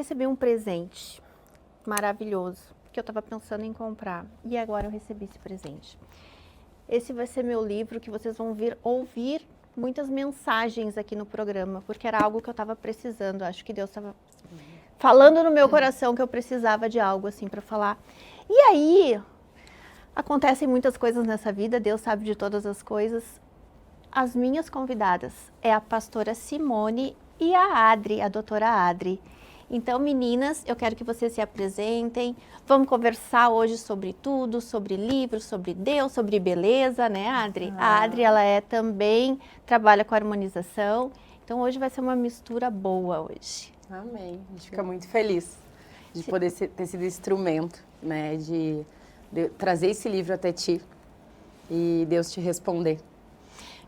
recebi um presente maravilhoso que eu estava pensando em comprar e agora eu recebi esse presente. Esse vai ser meu livro que vocês vão ouvir muitas mensagens aqui no programa, porque era algo que eu estava precisando. Acho que Deus estava falando no meu coração que eu precisava de algo assim para falar. E aí, acontecem muitas coisas nessa vida, Deus sabe de todas as coisas. As minhas convidadas é a pastora Simone e a Adri, a doutora Adri. Então, meninas, eu quero que vocês se apresentem. Vamos conversar hoje sobre tudo, sobre livros, sobre Deus, sobre beleza, né, Adri? A Adri, ela também trabalha com harmonização. Então, hoje vai ser uma mistura boa hoje. Amém. A gente fica muito feliz de poder ter sido instrumento, né, de trazer esse livro até ti e Deus te responder.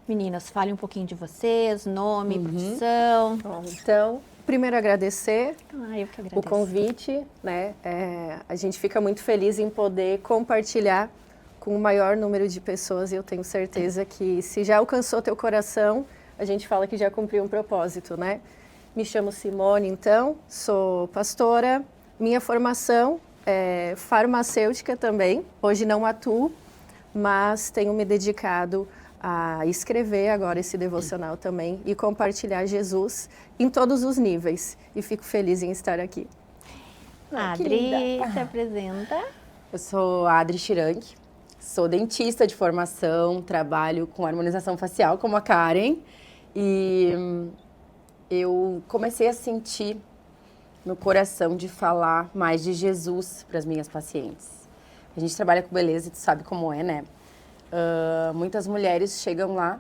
Meninas, falem um pouquinho de vocês, nome, profissão. Bom, então, primeiro agradecer Eu que agradeço. o convite, né? A gente fica muito feliz em poder compartilhar com o maior número de pessoas e eu tenho certeza que se já alcançou teu coração, a gente fala que já cumpriu um propósito, né? Me chamo Simone, então, sou pastora, minha formação é farmacêutica também, hoje não atuo, mas tenho me dedicado a escrever agora esse devocional também e compartilhar Jesus em todos os níveis. E fico feliz em estar aqui. Adri, se apresenta. Eu sou a Adri Chiranque, sou dentista de formação, trabalho com harmonização facial como a Karen e eu comecei a sentir no coração de falar mais de Jesus para as minhas pacientes. A gente trabalha com beleza e tu sabe como é, né? Muitas mulheres chegam lá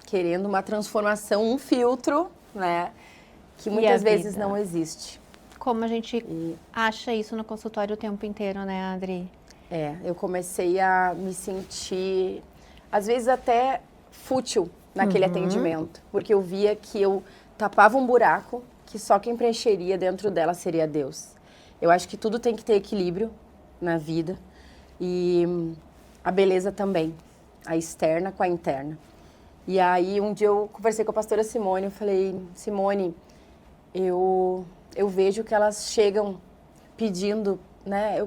querendo uma transformação, um filtro, né? Que muitas vezes não existe. Como a gente acha isso no consultório o tempo inteiro, né, Adri? Eu comecei a me sentir, às vezes até fútil naquele atendimento, porque eu via que eu tapava um buraco que só quem preencheria dentro dela seria Deus. Eu acho que tudo tem que ter equilíbrio na vida e a beleza também. A externa com a interna. E aí, um dia eu conversei com a pastora Simone, eu falei, Simone, eu vejo que elas chegam pedindo, né,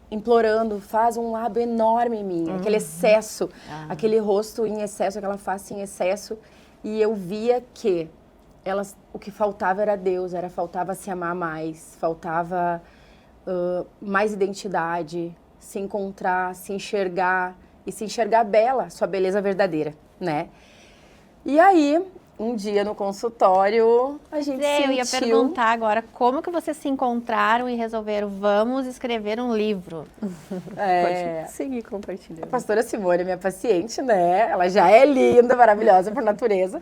implorando, faz um lábio enorme em mim, aquele excesso, aquele rosto em excesso, aquela face em excesso, e eu via que elas, o que faltava era Deus, faltava se amar mais, faltava mais identidade, se encontrar, se enxergar, e se enxergar bela, sua beleza verdadeira, né? E aí, um dia no consultório, a gente sentiu... Eu ia perguntar agora, como que vocês se encontraram e resolveram, vamos escrever um livro? Pode seguir compartilhando. A pastora Simone é minha paciente, né? Ela já é linda, maravilhosa por natureza.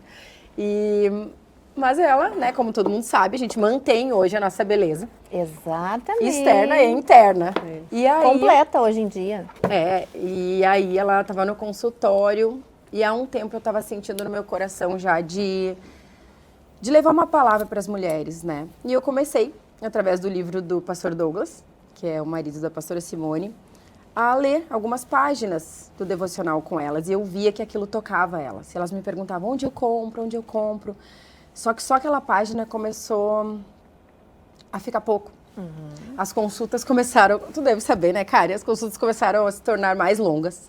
Mas ela, né, como todo mundo sabe, a gente mantém hoje a nossa beleza. Exatamente. Externa e interna. E aí, completa hoje em dia. E aí ela estava no consultório e há um tempo eu estava sentindo no meu coração já de levar uma palavra para as mulheres, né? E eu comecei, através do livro do pastor Douglas, que é o marido da pastora Simone, a ler algumas páginas do devocional com elas. E eu via que aquilo tocava elas. E elas me perguntavam, onde eu compro? Só que só aquela página começou a ficar pouco. As consultas começaram, tu deve saber, né, Karen? As consultas começaram a se tornar mais longas.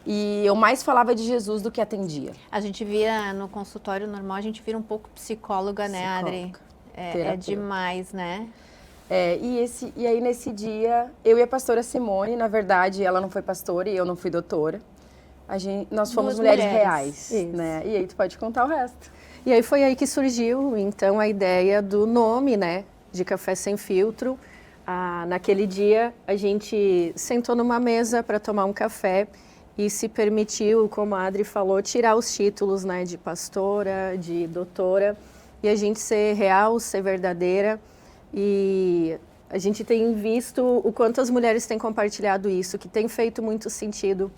E eu mais falava de Jesus do que atendia. A gente vira, no consultório normal, a gente vira um pouco psicóloga, né, Adri? É demais, né? E aí nesse dia, eu e a pastora Simone, na verdade, ela não foi pastora e eu não fui doutora. Nós fomos mulheres reais, né? E aí tu pode contar o resto. E aí foi aí que surgiu, então, a ideia do nome, né, de Café Sem Filtro. Naquele dia, a gente sentou numa mesa para tomar um café e se permitiu, como a Adri falou, tirar os títulos, né, de pastora, de doutora, e a gente ser real, ser verdadeira. E a gente tem visto o quanto as mulheres têm compartilhado isso, que tem feito muito sentido,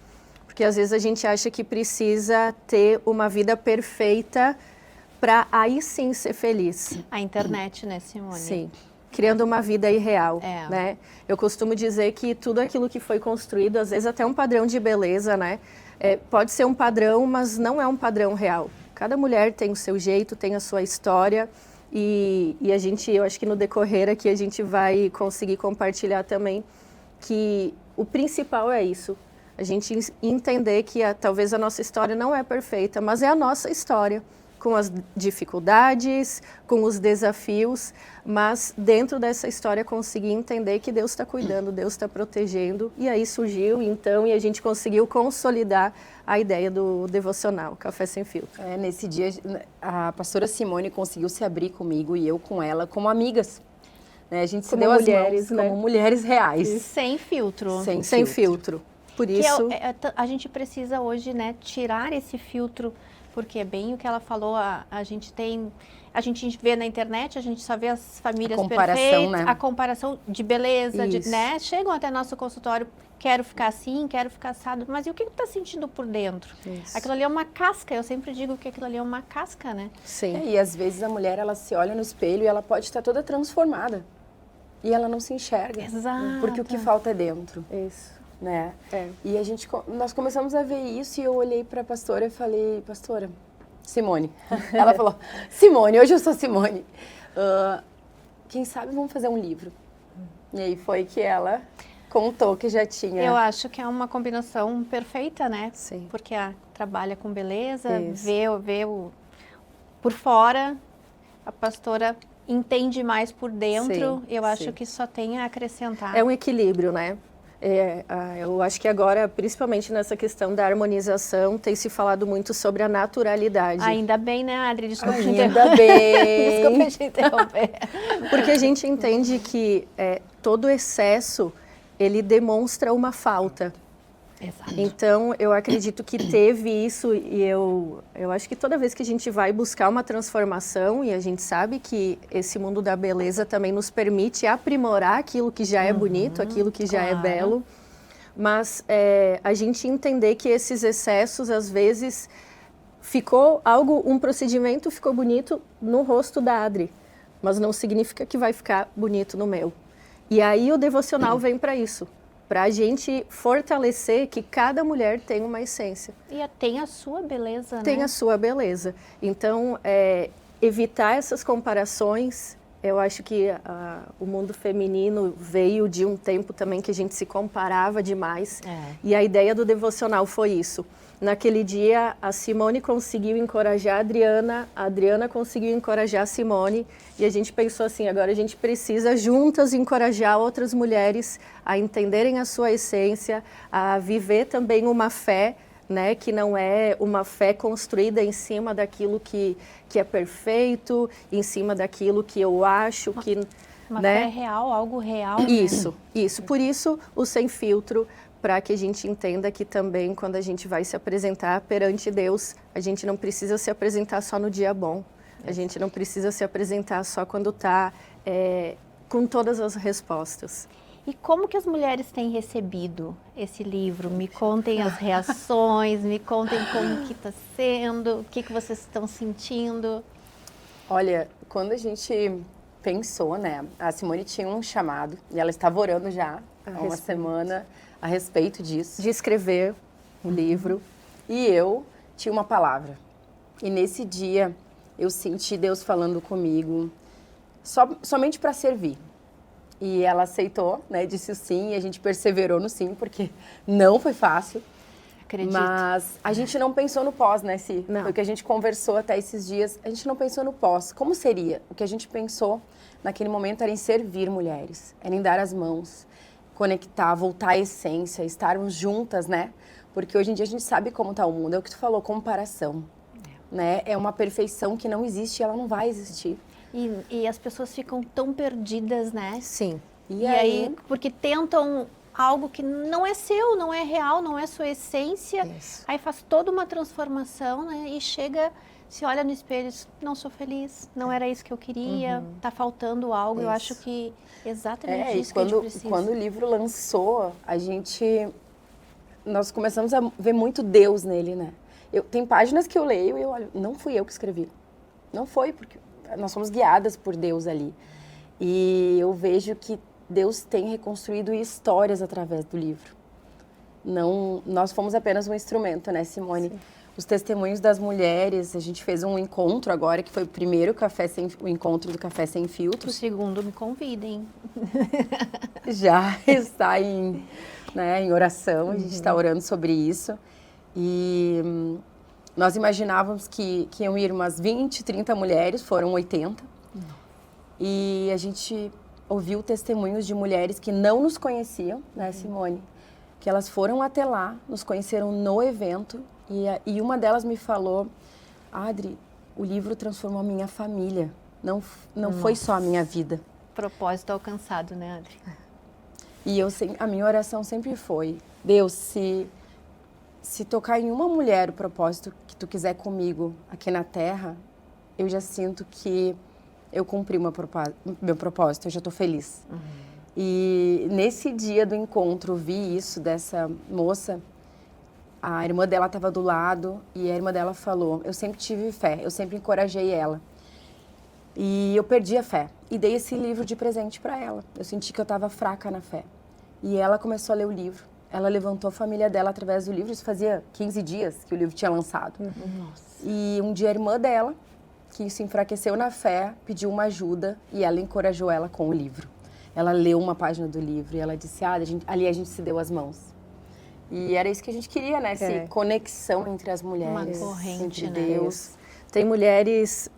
porque às vezes a gente acha que precisa ter uma vida perfeita para aí sim ser feliz. A internet, né, Simone? Sim, criando uma vida irreal, né? Eu costumo dizer que tudo aquilo que foi construído, às vezes até um padrão de beleza, né? Pode ser um padrão, mas não é um padrão real. Cada mulher tem o seu jeito, tem a sua história, E eu acho que no decorrer aqui a gente vai conseguir compartilhar também que o principal é isso. A gente entender que talvez a nossa história não é perfeita, mas é a nossa história, com as dificuldades, com os desafios, mas dentro dessa história conseguir entender que Deus está cuidando, Deus está protegendo, e aí surgiu então, e a gente conseguiu consolidar a ideia do devocional, Café Sem Filtro. Nesse dia, a pastora Simone conseguiu se abrir comigo e eu com ela, como amigas. Né? A gente se Como deu mulheres, as mãos, né? como mulheres reais. Sem filtro. Sem filtro. Por Que isso... a gente precisa hoje, né, tirar esse filtro, porque é bem o que ela falou, a gente vê na internet, a gente só vê as famílias perfeitas, né? a comparação de beleza, né? Chegam até nosso consultório, quero ficar assim, quero ficar assado, mas e o que tu tá sentindo por dentro? Isso. Aquilo ali é uma casca, eu sempre digo que aquilo ali é uma casca, né? Sim. E às vezes a mulher, ela se olha no espelho e ela pode estar toda transformada. E ela não se enxerga. Exato. Porque o que falta é dentro. Isso. Né? É. E nós começamos a ver isso e eu olhei para a pastora e falei, pastora, Simone. Ela falou, Simone, hoje eu sou Simone. Quem sabe vamos fazer um livro. E aí foi que ela contou que já tinha. Eu acho que é uma combinação perfeita, né? Sim. Porque trabalha com beleza, Isso. vê por fora, a pastora entende mais por dentro. Sim, Eu acho sim. que só tem a acrescentar. É um equilíbrio, né? Eu acho que agora, principalmente nessa questão da harmonização, tem se falado muito sobre a naturalidade. Ainda bem, né, Adri? Desculpa te Ainda interromper. bem. Desculpa te interromper. Porque a gente entende que todo excesso, ele demonstra uma falta. Exato. Então, eu acredito que teve isso e eu acho que toda vez que a gente vai buscar uma transformação, e a gente sabe que esse mundo da beleza também nos permite aprimorar aquilo que já é bonito, aquilo que já é claro. belo, mas a gente entender que esses excessos, às vezes, um procedimento ficou bonito no rosto da Adri, mas não significa que vai ficar bonito no meu. E aí o devocional vem para isso. Para a gente fortalecer que cada mulher tem uma essência. E tem a sua beleza, né? Tem a sua beleza. Então, evitar essas comparações, eu acho que o mundo feminino veio de um tempo também que a gente se comparava demais. E a ideia do devocional foi isso. Naquele dia, a Simone conseguiu encorajar a Adriana conseguiu encorajar a Simone, e a gente pensou assim, agora a gente precisa juntas encorajar outras mulheres a entenderem a sua essência, a viver também uma fé, né, que não é uma fé construída em cima daquilo que é perfeito, em cima daquilo que eu acho que... Uma né? fé real, algo real. Isso. Por isso o Sem Filtro, para que a gente entenda que também quando a gente vai se apresentar perante Deus, a gente não precisa se apresentar só no dia bom. A gente não precisa se apresentar só quando está com todas as respostas. E como que as mulheres têm recebido esse livro? Me contem as reações, me contem como que está sendo, o que vocês estão sentindo. Olha, quando a gente pensou, né, a Simone tinha um chamado e ela estava orando já há uma semana a respeito disso. De escrever um livro. E eu tinha uma palavra. E nesse dia eu senti Deus falando comigo somente para servir. E ela aceitou, né, disse o sim, e a gente perseverou no sim, porque não foi fácil. Acredito. Mas a gente não pensou no pós, né, Si? Não. Foi o que a gente conversou até esses dias. A gente não pensou no pós. Como seria? O que a gente pensou naquele momento era em servir mulheres, era em dar as mãos, conectar, voltar à essência, estarmos juntas, né? Porque hoje em dia a gente sabe como está o mundo. É o que tu falou, comparação. Né? É uma perfeição que não existe e ela não vai existir. E as pessoas ficam tão perdidas, né? Sim. E aí, porque tentam algo que não é seu, não é real, não é sua essência. Isso. Aí faz toda uma transformação, né? E chega, se olha no espelho e diz, não sou feliz, não era isso que eu queria, tá faltando algo. Eu acho que exatamente isso que a gente precisa. Quando o livro lançou, nós começamos a ver muito Deus nele, né? Tem páginas que eu leio e eu olho, não fui eu que escrevi. Não foi, porque nós somos guiadas por Deus ali. E eu vejo que Deus tem reconstruído histórias através do livro. Não, nós fomos apenas um instrumento, né, Simone? Sim. os testemunhos das mulheres. A gente fez um encontro agora, que foi o encontro do Café Sem O Filtros. segundo me convidem. Já está em oração, a gente está orando sobre isso. E nós imaginávamos que iam ir umas 20, 30 mulheres, foram 80. E a gente ouviu testemunhos de mulheres que não nos conheciam, né, Simone? Que elas foram até lá, nos conheceram no evento. E uma delas me falou, Adri, o livro transformou a minha família, não foi só a minha vida. Propósito alcançado, né, Adri? E a minha oração sempre foi, Deus, se tocar em uma mulher o propósito que tu quiser comigo aqui na Terra, eu já sinto que eu cumpri meu propósito, eu já estou feliz. E nesse dia do encontro, vi isso dessa moça, a irmã dela estava do lado e a irmã dela falou, eu sempre tive fé, eu sempre encorajei ela. E eu perdi a fé e dei esse livro de presente para ela. Eu senti que eu estava fraca na fé. E ela começou a ler o livro. Ela levantou a família dela através do livro. Isso fazia 15 dias que o livro tinha lançado. Nossa. E um dia a irmã dela, que se enfraqueceu na fé, pediu uma ajuda e ela encorajou ela com o livro. Ela leu uma página do livro e ela disse, ali a gente se deu as mãos. E era isso que a gente queria, né? Essa conexão entre as mulheres, uma corrente, entre né? Deus. Tem mulheres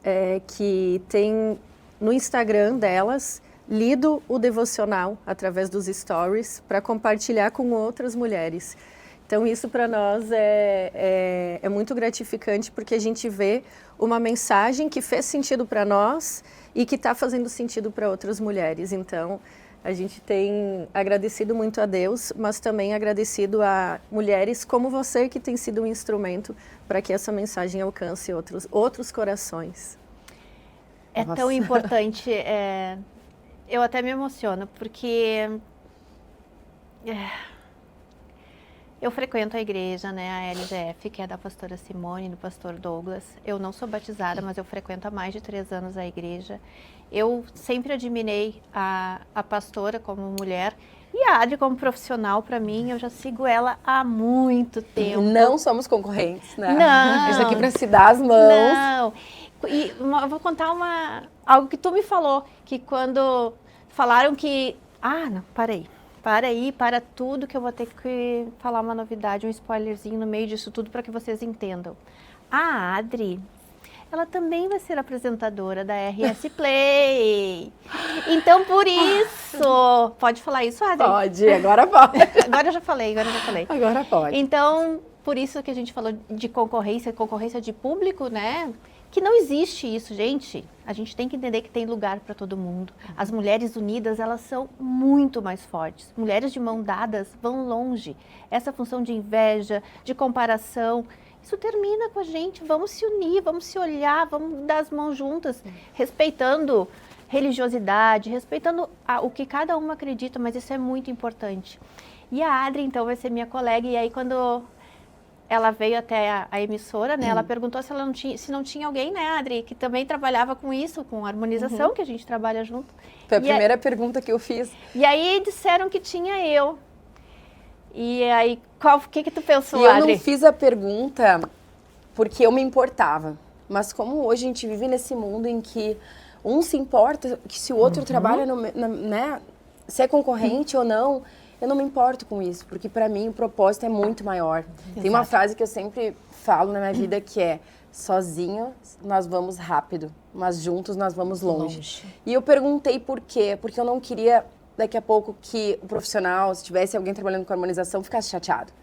que têm no Instagram delas lido o devocional através dos stories para compartilhar com outras mulheres. Então isso para nós é muito gratificante porque a gente vê uma mensagem que fez sentido para nós e que está fazendo sentido para outras mulheres. Então a gente tem agradecido muito a Deus, mas também agradecido a mulheres como você que tem sido um instrumento para que essa mensagem alcance outros corações. É Nossa. tão importante, eu até me emociono, porque eu frequento a igreja, né, a LGF, que é da pastora Simone e do pastor Douglas. Eu não sou batizada, mas eu frequento há mais de 3 anos a igreja. Eu sempre admirei a pastora como mulher e a Adri como profissional. Para mim, eu já sigo ela há muito tempo. Não somos concorrentes, né? Não. Isso aqui para se dar as mãos. Não. E eu vou contar algo que tu me falou, que quando falaram que... não, parei. Para aí, para tudo, que eu vou ter que falar uma novidade, um spoilerzinho no meio disso tudo para que vocês entendam. A Adri, ela também vai ser apresentadora da RS Play. Então, por isso... Pode falar isso, Adri? Pode, agora pode. Agora eu já falei. Agora pode. Então, por isso que a gente falou de concorrência de público, né? Que não existe isso, gente. A gente tem que entender que tem lugar para todo mundo. As mulheres unidas, elas são muito mais fortes. Mulheres de mão dadas vão longe. Essa função de inveja, de comparação, isso termina com a gente. Vamos se unir, vamos se olhar, vamos dar as mãos juntas, respeitando religiosidade, respeitando o que cada uma acredita, mas isso é muito importante. E a Adri, então, vai ser minha colega, e aí quando ela veio até a emissora, né? Ela perguntou se não tinha alguém, né, Adri, que também trabalhava com isso, com harmonização, que a gente trabalha junto. Foi a primeira pergunta que eu fiz. E aí disseram que tinha eu. E aí, o que tu pensou, E eu Adri? não fiz a pergunta porque eu me importava. Mas como hoje a gente vive nesse mundo em que um se importa, que se o outro trabalha, né? Se é concorrente ou não... Eu não me importo com isso, porque para mim o propósito é muito maior. Exato. Tem uma frase que eu sempre falo na minha vida que é: sozinho nós vamos rápido, mas juntos nós vamos longe. E eu perguntei por quê? Porque eu não queria daqui a pouco que o profissional, se tivesse alguém trabalhando com harmonização, ficasse chateado.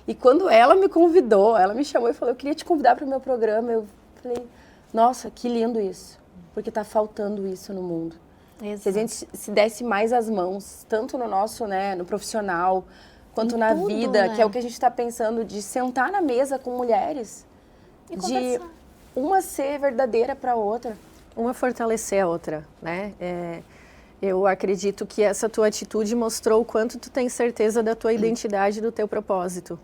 E quando ela me convidou, ela me chamou e falou: eu queria te convidar para o meu programa. Eu falei: nossa, que lindo isso, porque está faltando isso no mundo. Exato. Se a gente se desse mais as mãos, tanto no nosso, né, no profissional, quanto na tudo, vida, né? Que é o que a gente está pensando, de sentar na mesa com mulheres, e de uma ser verdadeira para a outra. Uma fortalecer a outra, né? Eu acredito que essa tua atitude mostrou o quanto tu tem certeza da tua identidade, do teu propósito.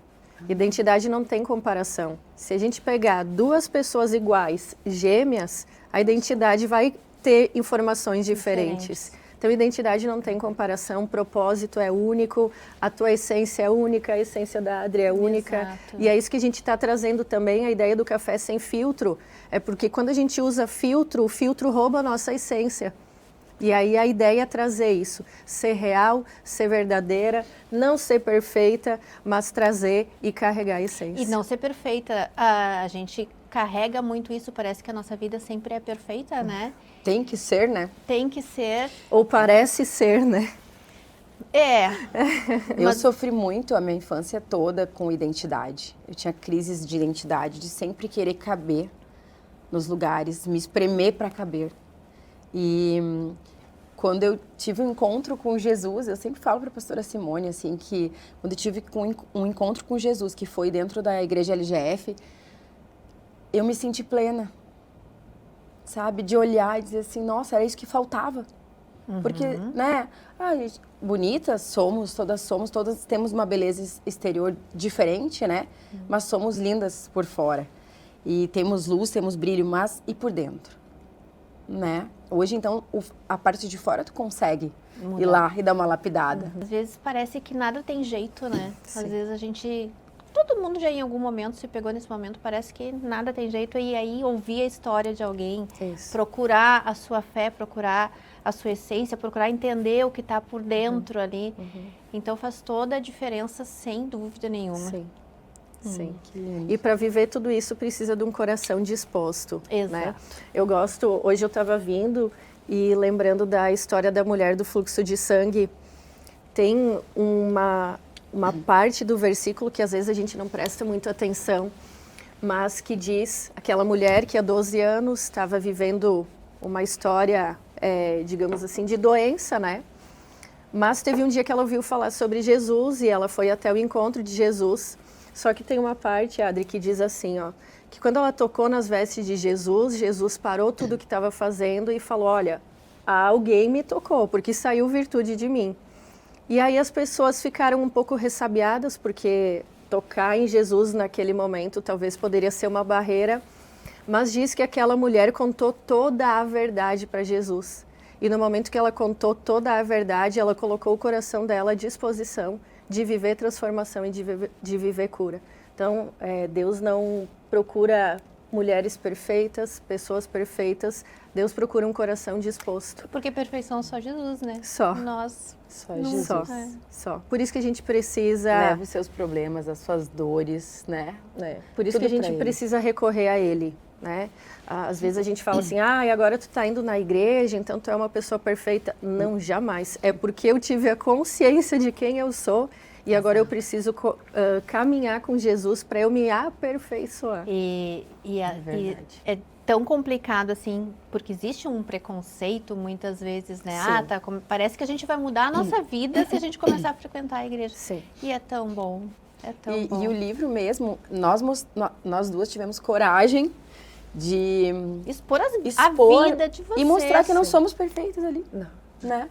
Identidade não tem comparação. Se a gente pegar 2 pessoas iguais, gêmeas, a identidade vai ter informações diferentes. Então, identidade não tem comparação, propósito é único, a tua essência é única, a essência da Adri é única. Exato. E é isso que a gente está trazendo também, a ideia do café sem filtro. É porque quando a gente usa filtro, o filtro rouba a nossa essência. E aí a ideia é trazer isso, ser real, ser verdadeira, não ser perfeita, mas trazer e carregar a essência. E não ser perfeita, a gente carrega muito isso, parece que a nossa vida sempre é perfeita, né? Tem que ser, né? Tem que ser. Ou parece ser, né? Eu sofri muito a minha infância toda com identidade. Eu tinha crises de identidade, de sempre querer caber nos lugares, me espremer para caber. E quando eu tive um encontro com Jesus, eu sempre falo para a pastora Simone, assim, que quando eu tive um encontro com Jesus, que foi dentro da igreja LGF, eu me senti plena, sabe? De olhar e dizer assim, nossa, era isso que faltava. Porque, né, bonitas todas temos uma beleza exterior diferente, né? Mas somos lindas por fora. E temos luz, temos brilho, mas e por dentro, né? Hoje, então, a parte de fora tu consegue ir lá e dar uma lapidada. Às vezes parece que nada tem jeito, né? Sim. Às vezes a gente... Todo mundo já em algum momento se pegou nesse momento, parece que nada tem jeito. E aí ouvir a história de alguém, Isso. procurar a sua fé, procurar a sua essência, procurar entender o que está por dentro ali. Então faz toda a diferença, sem dúvida nenhuma. Sim. Sim. Que lindo. E para viver tudo isso precisa de um coração disposto. Exato. Né? Eu gosto, hoje eu estava vindo e lembrando da história da mulher do fluxo de sangue. Tem uma parte do versículo que às vezes a gente não presta muito atenção, mas que diz aquela mulher que há 12 anos estava vivendo uma história, digamos assim, de doença, né? Mas teve um dia que ela ouviu falar sobre Jesus e ela foi até o encontro de Jesus. Só que tem uma parte, Adri, que diz assim, ó, que quando ela tocou nas vestes de Jesus, Jesus parou tudo o que estava fazendo e falou, olha, alguém me tocou, porque saiu virtude de mim. E aí as pessoas ficaram um pouco ressabiadas, porque tocar em Jesus naquele momento talvez poderia ser uma barreira, mas diz que aquela mulher contou toda a verdade para Jesus. E no momento que ela contou toda a verdade, ela colocou o coração dela à disposição de viver transformação e de viver cura. Então, Deus não procura mulheres perfeitas, pessoas perfeitas. Deus procura um coração disposto. Porque perfeição só Jesus, né? Só. Nós. Só Não Jesus. Só, É. só. Por isso que a gente precisa... Leva os seus problemas, as suas dores, né? Por isso Tudo que a pra gente Ele. precisa recorrer a Ele, né? Às vezes a gente fala assim, agora tu tá indo na igreja, então tu é uma pessoa perfeita. Não, jamais. É porque eu tive a consciência de quem eu sou e agora eu preciso caminhar com Jesus para eu me aperfeiçoar. E verdade. é tão complicado assim, porque existe um preconceito muitas vezes, né? Sim. Parece que a gente vai mudar a nossa vida se a gente começar a frequentar a igreja. Sim. E é tão bom, é tão bom. E o livro mesmo, nós duas tivemos coragem de Expor a expor vida de vocês. e mostrar que não somos perfeitas ali, Não. né?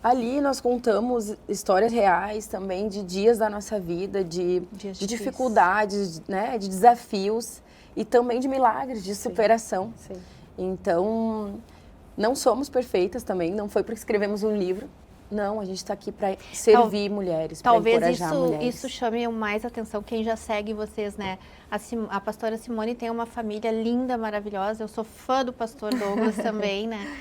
Ali nós contamos histórias reais também de dias da nossa vida, de Dias de difíceis. dificuldades, né? De desafios e também de milagres, de superação. Sim. Então, não somos perfeitas também, não foi porque escrevemos um livro. Não, a gente está aqui para servir mulheres, para Talvez encorajar mulheres. isso chame mais atenção, quem já segue vocês, né? A pastora Simone tem uma família linda, maravilhosa. Eu sou fã do pastor Douglas também, né?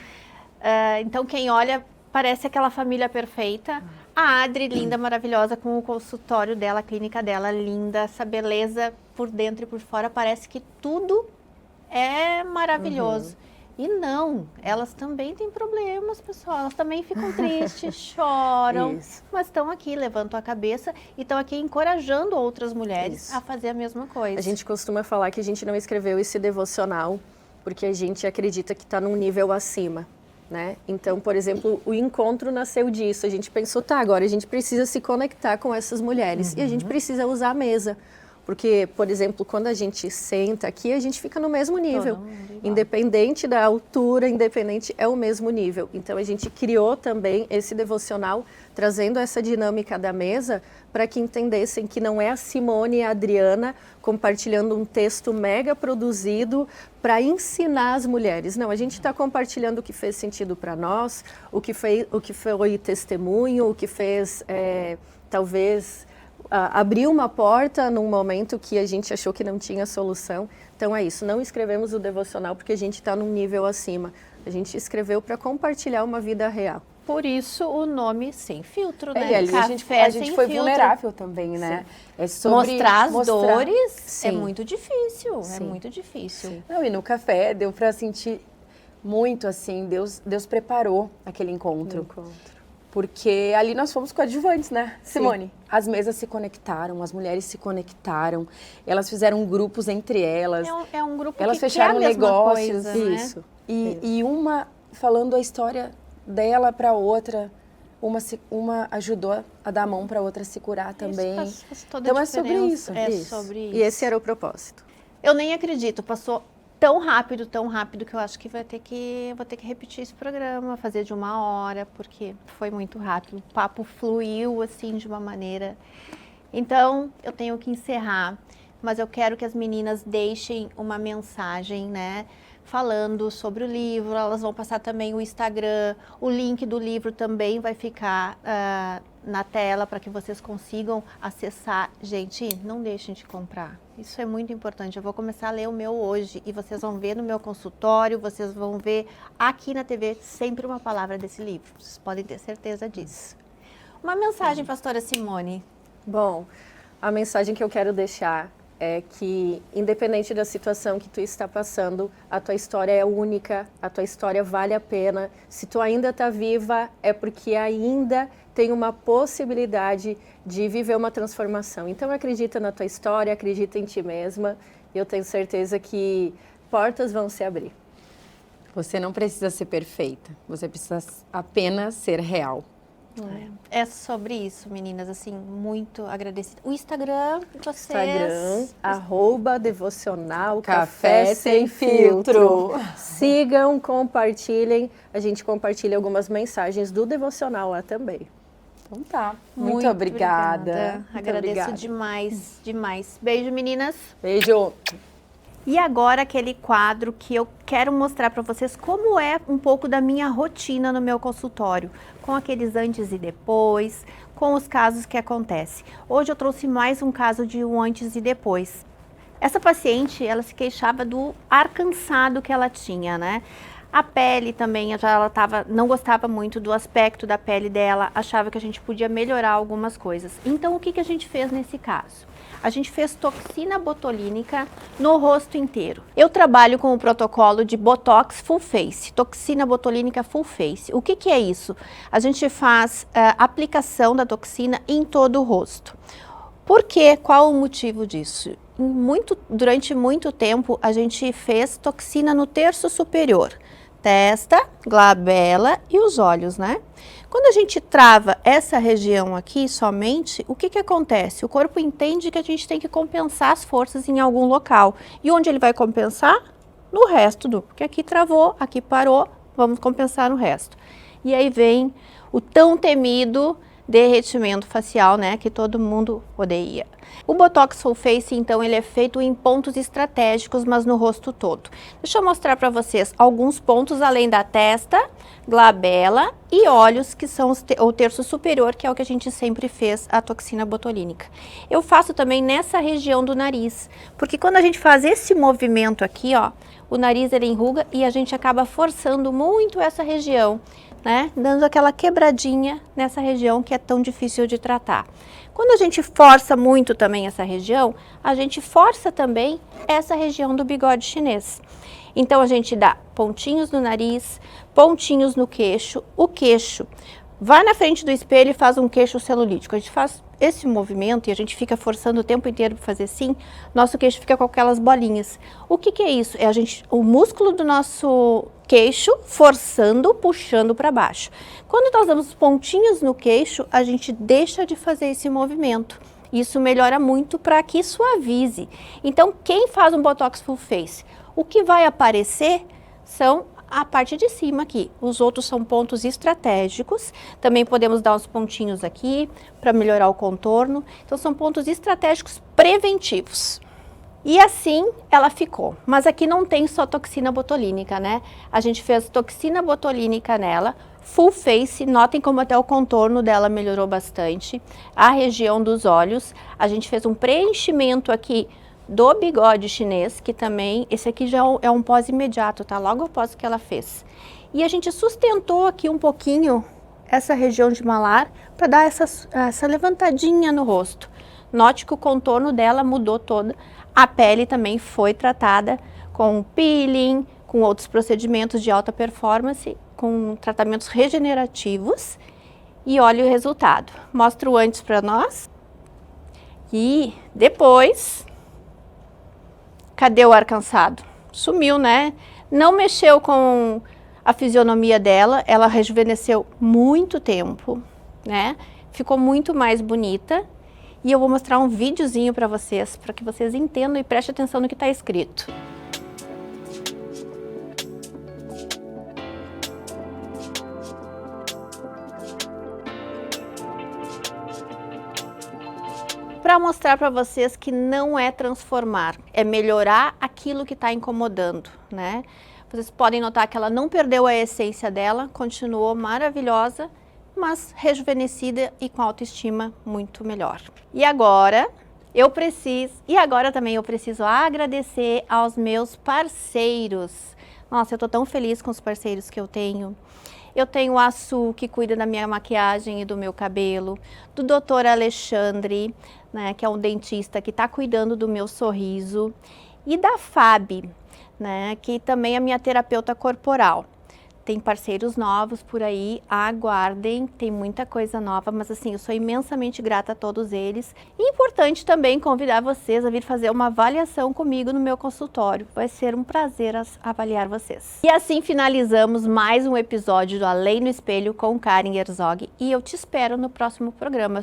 Então, quem olha, parece aquela família perfeita. A Adri, linda, maravilhosa, com o consultório dela, a clínica dela, linda. Essa beleza por dentro e por fora, parece que tudo é maravilhoso. E não, elas também têm problemas, pessoal. Elas também ficam tristes, choram, Isso. mas estão aqui, levantam a cabeça e estão aqui encorajando outras mulheres Isso. a fazer a mesma coisa. A gente costuma falar que a gente não escreveu esse devocional porque a gente acredita que está num nível acima, né? Então, por exemplo, o encontro nasceu disso. A gente pensou, agora a gente precisa se conectar com essas mulheres e a gente precisa usar a mesa. Porque, por exemplo, quando a gente senta aqui, a gente fica no mesmo nível. Todo mundo igual. Independente da altura, independente, é o mesmo nível. Então, a gente criou também esse devocional, trazendo essa dinâmica da mesa, para que entendessem que não é a Simone e a Adriana compartilhando um texto mega produzido para ensinar as mulheres. Não, a gente está compartilhando o que fez sentido para nós, o que foi testemunho, o que fez, talvez, abrir uma porta num momento que a gente achou que não tinha solução. Então é isso, não escrevemos o devocional porque a gente está num nível acima. A gente escreveu para compartilhar uma vida real. Por isso o nome Sem Filtro, né? E ali a gente foi Sem vulnerável também, né? É sobre Mostrar as dores Sim. é muito difícil, é Sim. muito difícil. Não, e no café deu para sentir muito assim, Deus preparou aquele encontro. Porque ali nós fomos coadjuvantes, né, Simone? Sim. As mesas se conectaram, as mulheres se conectaram, elas fizeram grupos entre elas. É um grupo elas que fecharam quer a mesma negócios. coisa, né? Isso. E uma falando a história dela para outra, uma ajudou a dar a mão para outra se curar também. Isso faz toda então a é sobre isso. É Isso. sobre isso. E esse era o propósito. Eu nem acredito, passou tão rápido que eu acho que vou ter que repetir esse programa, fazer de 1 hora, porque foi muito rápido. O papo fluiu assim de uma maneira. Então, eu tenho que encerrar, mas eu quero que as meninas deixem uma mensagem, né? Falando sobre o livro, elas vão passar também o Instagram, o link do livro também vai ficar na tela para que vocês consigam acessar. Gente, não deixem de comprar, isso é muito importante. Eu vou começar a ler o meu hoje e vocês vão ver no meu consultório, vocês vão ver aqui na TV sempre uma palavra desse livro, vocês podem ter certeza disso. Uma mensagem, pastora Simone. Bom, a mensagem que eu quero deixar é que, independente da situação que tu está passando, a tua história é única, a tua história vale a pena. Se tu ainda está viva, é porque ainda tem uma possibilidade de viver uma transformação. Então, acredita na tua história, acredita em ti mesma, e eu tenho certeza que portas vão se abrir. Você não precisa ser perfeita, você precisa apenas ser real. É sobre isso, meninas, assim, muito agradecida. O Instagram, vocês... Instagram, @devocional Café Sem Filtro. Sigam, compartilhem. A gente compartilha algumas mensagens do devocional lá também. Então tá. Muito obrigada. Agradeço obrigada. demais, demais. Beijo, meninas. Beijo. E agora aquele quadro que eu quero mostrar para vocês como é um pouco da minha rotina no meu consultório, com aqueles antes e depois, com os casos que acontecem. Hoje eu trouxe mais um caso de um antes e depois. Essa paciente, ela se queixava do ar cansado que ela tinha, né? A pele também, ela não gostava muito do aspecto da pele dela, achava que a gente podia melhorar algumas coisas. Então, o que a gente fez nesse caso? A gente fez toxina botulínica no rosto inteiro. Eu trabalho com o protocolo de Botox Full Face, toxina botulínica Full Face. O que é isso? A gente faz aplicação da toxina em todo o rosto. Por quê? Qual o motivo disso? Durante muito tempo, a gente fez toxina no terço superior. Testa, glabela e os olhos, né? Quando a gente trava essa região aqui somente, o que acontece? O corpo entende que a gente tem que compensar as forças em algum local. E onde ele vai compensar? No resto porque aqui travou, aqui parou, vamos compensar no resto. E aí vem o tão temido derretimento facial, né, que todo mundo odeia. O Botox Full Face, então, ele é feito em pontos estratégicos, mas no rosto todo. Deixa eu mostrar para vocês alguns pontos além da testa, glabela e olhos, que são o terço superior, que é o que a gente sempre fez a toxina botulínica. Eu faço também nessa região do nariz, porque quando a gente faz esse movimento aqui, ó, o nariz ele enruga e a gente acaba forçando muito essa região, né? Dando aquela quebradinha nessa região que é tão difícil de tratar. Quando a gente força muito também essa região, a gente força também essa região do bigode chinês. Então a gente dá pontinhos no nariz, pontinhos no queixo, o queixo. Vai na frente do espelho e faz um queixo celulítico. A gente faz esse movimento e a gente fica forçando o tempo inteiro para fazer assim, nosso queixo fica com aquelas bolinhas. O que é isso? É o músculo do nosso queixo forçando, puxando para baixo. Quando nós damos pontinhos no queixo, a gente deixa de fazer esse movimento. Isso melhora muito para que suavize. Então, quem faz um Botox Full Face? O que vai aparecer são a parte de cima aqui. Os outros são pontos estratégicos. Também podemos dar uns pontinhos aqui para melhorar o contorno. Então, são pontos estratégicos preventivos. E assim ela ficou. Mas aqui não tem só toxina botulínica, né? A gente fez toxina botulínica nela, full face. Notem como até o contorno dela melhorou bastante. A região dos olhos, a gente fez um preenchimento aqui do bigode chinês, que também, esse aqui já é um pós imediato, tá? Logo após o que ela fez. E a gente sustentou aqui um pouquinho essa região de malar para dar essa levantadinha no rosto. Note que o contorno dela mudou toda. A pele também foi tratada com peeling, com outros procedimentos de alta performance, com tratamentos regenerativos. E olha o resultado. Mostro o antes para nós. E depois... Cadê o ar cansado? Sumiu, né? Não mexeu com a fisionomia dela, ela rejuvenesceu muito tempo, né? Ficou muito mais bonita. E eu vou mostrar um videozinho para que vocês entendam e prestem atenção no que está escrito. Para mostrar para vocês que não é transformar, é melhorar aquilo que está incomodando, né? Vocês podem notar que ela não perdeu a essência dela, continuou maravilhosa, mas rejuvenescida e com autoestima muito melhor. E agora também eu preciso agradecer aos meus parceiros. Nossa, eu tô tão feliz com os parceiros que eu tenho. Eu tenho a Su, que cuida da minha maquiagem e do meu cabelo, do Dr. Alexandre, né, que é um dentista que está cuidando do meu sorriso, e da Fabi, né, que também é minha terapeuta corporal. Tem parceiros novos por aí, aguardem, tem muita coisa nova, mas assim, eu sou imensamente grata a todos eles. E importante também convidar vocês a vir fazer uma avaliação comigo no meu consultório. Vai ser um prazer avaliar vocês. E assim finalizamos mais um episódio do Além no Espelho com Karen Herzog. E eu te espero no próximo programa.